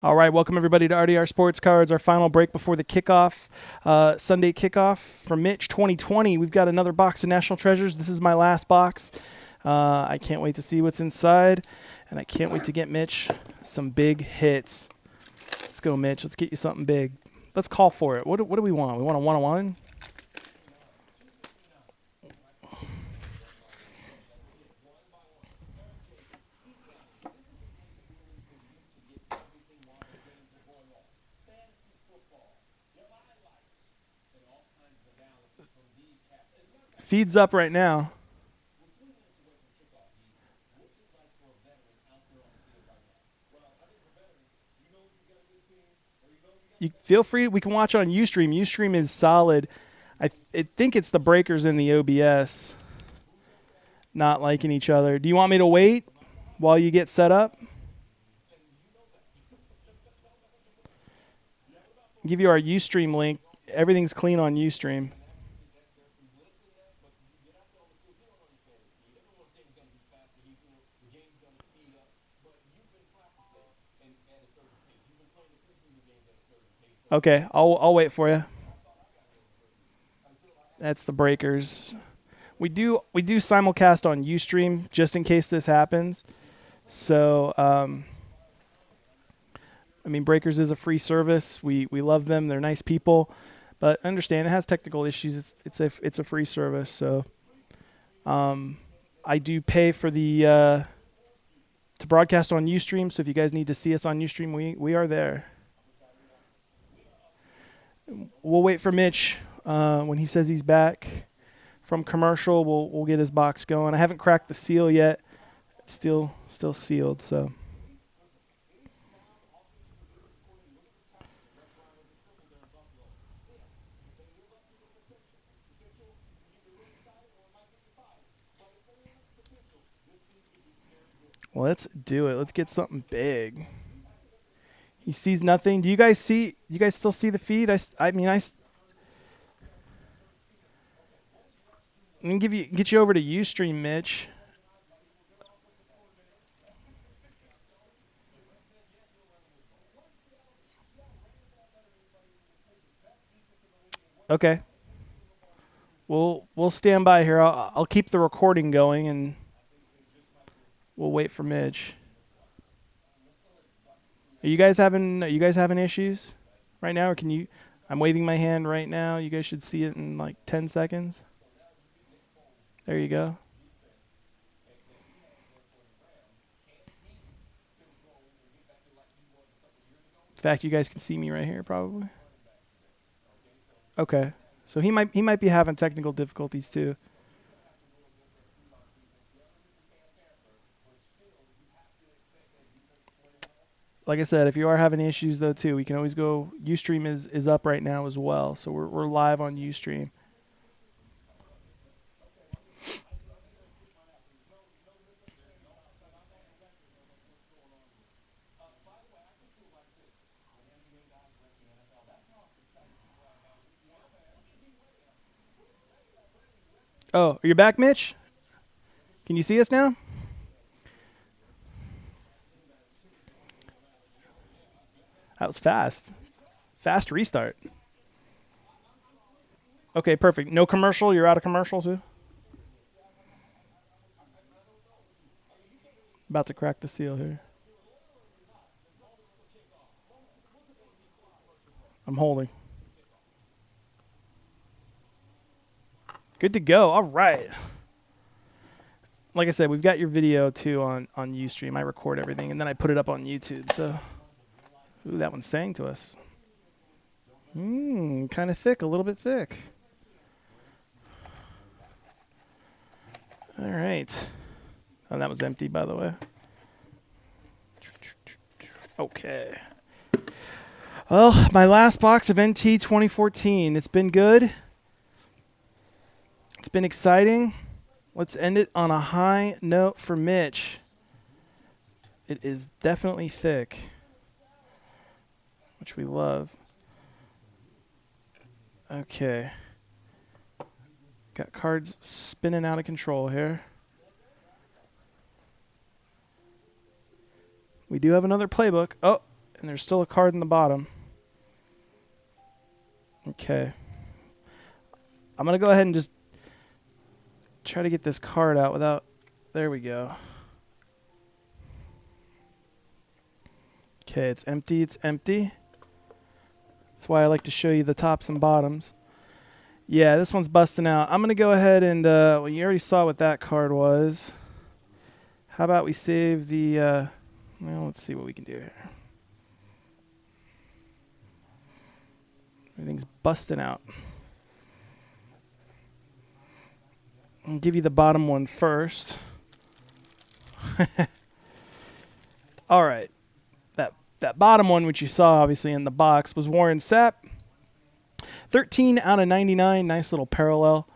All right, welcome everybody to RDR Sports Cards, our final break before the kickoff, Sunday kickoff from Mitch2020. We've got another box of National Treasures. This is my last box. I can't wait to see what's inside, and I can't wait to get Mitch some big hits. Let's go, Mitch. Let's get you something big. Let's call for it. What do we want? We want a one-on-one? Feed's up right now. You feel free. We can watch on Ustream. Ustream is solid. I think it's the breakers in the OBS not liking each other. Do you want me to wait while you get set up? I'll give you our Ustream link. Everything's clean on Ustream. Okay, I'll wait for you. That's the breakers. We do simulcast on Ustream just in case this happens. So I mean, Breakers is a free service. We love them. They're nice people, but understand it has technical issues. It's a free service. So I do pay for the to broadcast on Ustream. So if you guys need to see us on Ustream, we are there. We'll wait for Mitch when he says he's back from commercial. We'll get his box going. I haven't cracked the seal yet. It's still sealed. So. Well, let's do it. Let's get something big. He sees nothing. Do you guys see? You guys still see the feed? I mean, let me get you over to Ustream, Mitch. Okay. We'll stand by here. I'll keep the recording going, and we'll wait for Mitch. Are you guys having issues right now, or can you? I'm waving my hand right now. You guys should see it in like 10 seconds. There you go. In fact, you guys can see me right here probably. Okay. So he might be having technical difficulties too. Like I said, if you are having issues though too, we can always go. Ustream is up right now as well, so we're live on Ustream. Oh, are you back, Mitch? Can you see us now? That was fast. Fast restart. Okay, perfect. No commercial? You're out of commercial too? About to crack the seal here. I'm holding. Good to go. All right. Like I said, we've got your video too on Ustream. I record everything, and then I put it up on YouTube. So, ooh, that one's saying to us. Kind of thick, a little bit thick. All right. Oh, that was empty, by the way. Okay. Well, my last box of NT 2014. It's been good. It's been exciting. Let's end it on a high note for Mitch. It is definitely thick, which we love. Okay. Got cards spinning out of control here. We do have another playbook. Oh, and there's still a card in the bottom. Okay. I'm going to go ahead and just try to get this card out without... There we go. Okay, it's empty. It's empty. That's why I like to show you the tops and bottoms. Yeah, this one's busting out. I'm going to go ahead and... well, you already saw what that card was. How about we save the... well, let's see what we can do here. Everything's busting out. I'll give you the bottom one first. All right. That bottom one, which you saw obviously in the box, was Warren Sapp. 13 out of 99. Nice little parallel.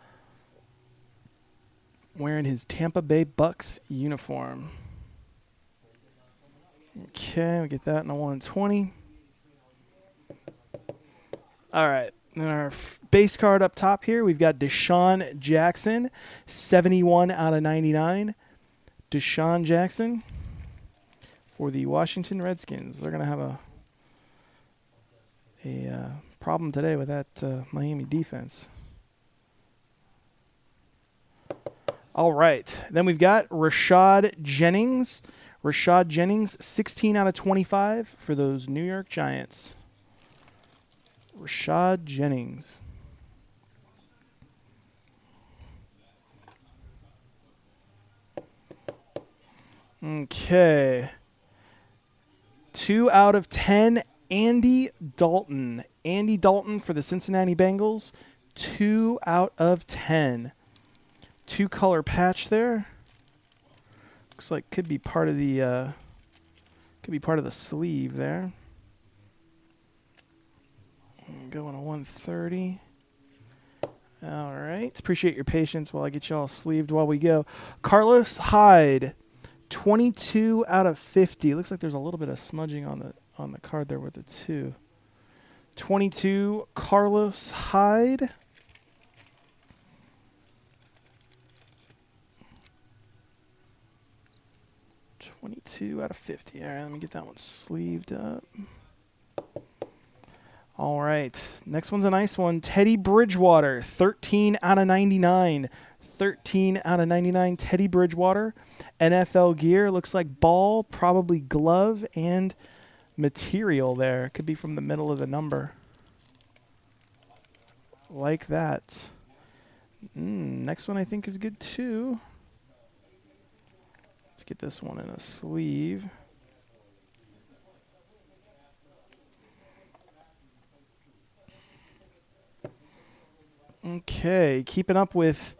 Wearing his Tampa Bay Bucks uniform. Okay, we get that in a 120. All right. Then our base card up top here, we've got Deshaun Jackson. 71 out of 99. Deshaun Jackson for the Washington Redskins. They're going to have a problem today with that Miami defense. All right. Then we've got Rashad Jennings. Rashad Jennings, 16 out of 25 for those New York Giants. Rashad Jennings. Okay. 2 out of 10, Andy Dalton. Andy Dalton for the Cincinnati Bengals. 2 out of 10. 2-color patch there. Looks like could be part of the sleeve there. Going to 130. All right. Appreciate your patience while I get you all sleeved while we go. Carlos Hyde. 22 out of 50. Looks like there's a little bit of smudging on the card there with the 2. 22, Carlos Hyde. $22 out of 50. All right, let me get that one sleeved up. All right, next one's a nice one. Teddy Bridgewater, 13 out of 99. 13 out of 99, Teddy Bridgewater. NFL gear, looks like ball, probably glove, and material there. Could be from the middle of the number. Like that. Next one I think is good too. Let's get this one in a sleeve. Okay, keeping up with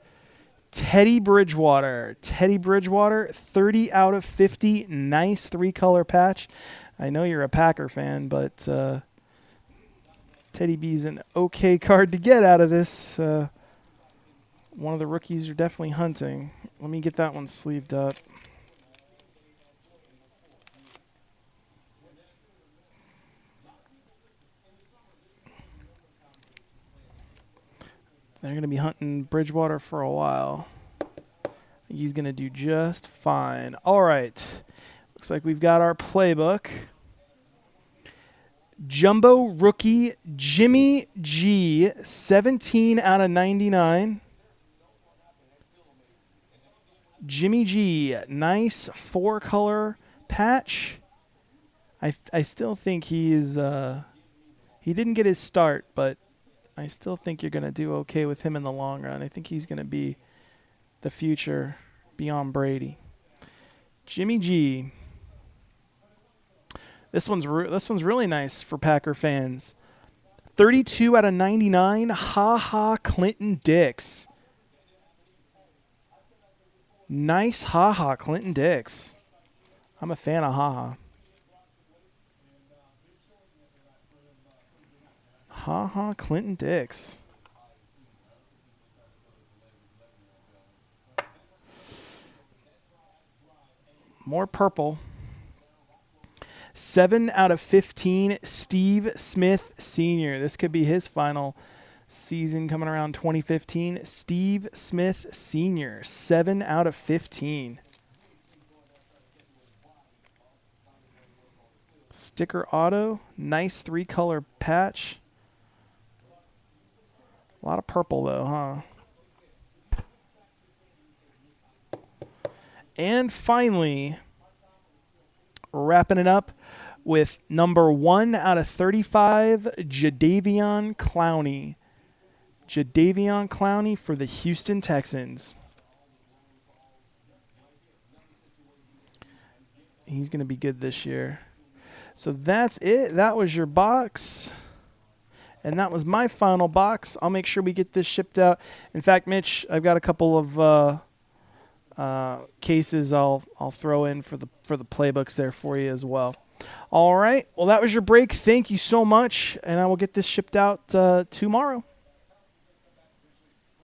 Teddy Bridgewater. Teddy Bridgewater, 30 out of 50. Nice 3-color patch. I know you're a Packer fan, but Teddy B's an okay card to get out of this. One of the rookies you're definitely hunting. Let me get that one sleeved up. They're going to be hunting Bridgewater for a while. He's going to do just fine. All right. Looks like we've got our playbook. Jumbo rookie Jimmy G, 17 out of 99. Jimmy G, nice 4-color patch. I still think he is, he didn't get his start, but I still think you're going to do okay with him in the long run. I think he's going to be the future beyond Brady. Jimmy G. This one's really nice for Packer fans. 32 out of 99. Ha-ha Clinton Dix. Nice ha-ha Clinton Dix. I'm a fan of ha-ha. Ha-ha Clinton Dix. More purple. 7 out of 15, Steve Smith Sr. This could be his final season coming around 2015. Steve Smith Sr., 7 out of 15. Sticker auto. Nice 3-color patch. A lot of purple, though, huh? And finally, wrapping it up with number 1 out of 35, Jadeveon Clowney. Jadeveon Clowney for the Houston Texans. He's going to be good this year. So that's it. That was your box. And that was my final box. I'll make sure we get this shipped out. In fact, Mitch, I've got a couple of cases I'll throw in for the playbooks there for you as well. All right. Well, that was your break. Thank you so much. And I will get this shipped out tomorrow.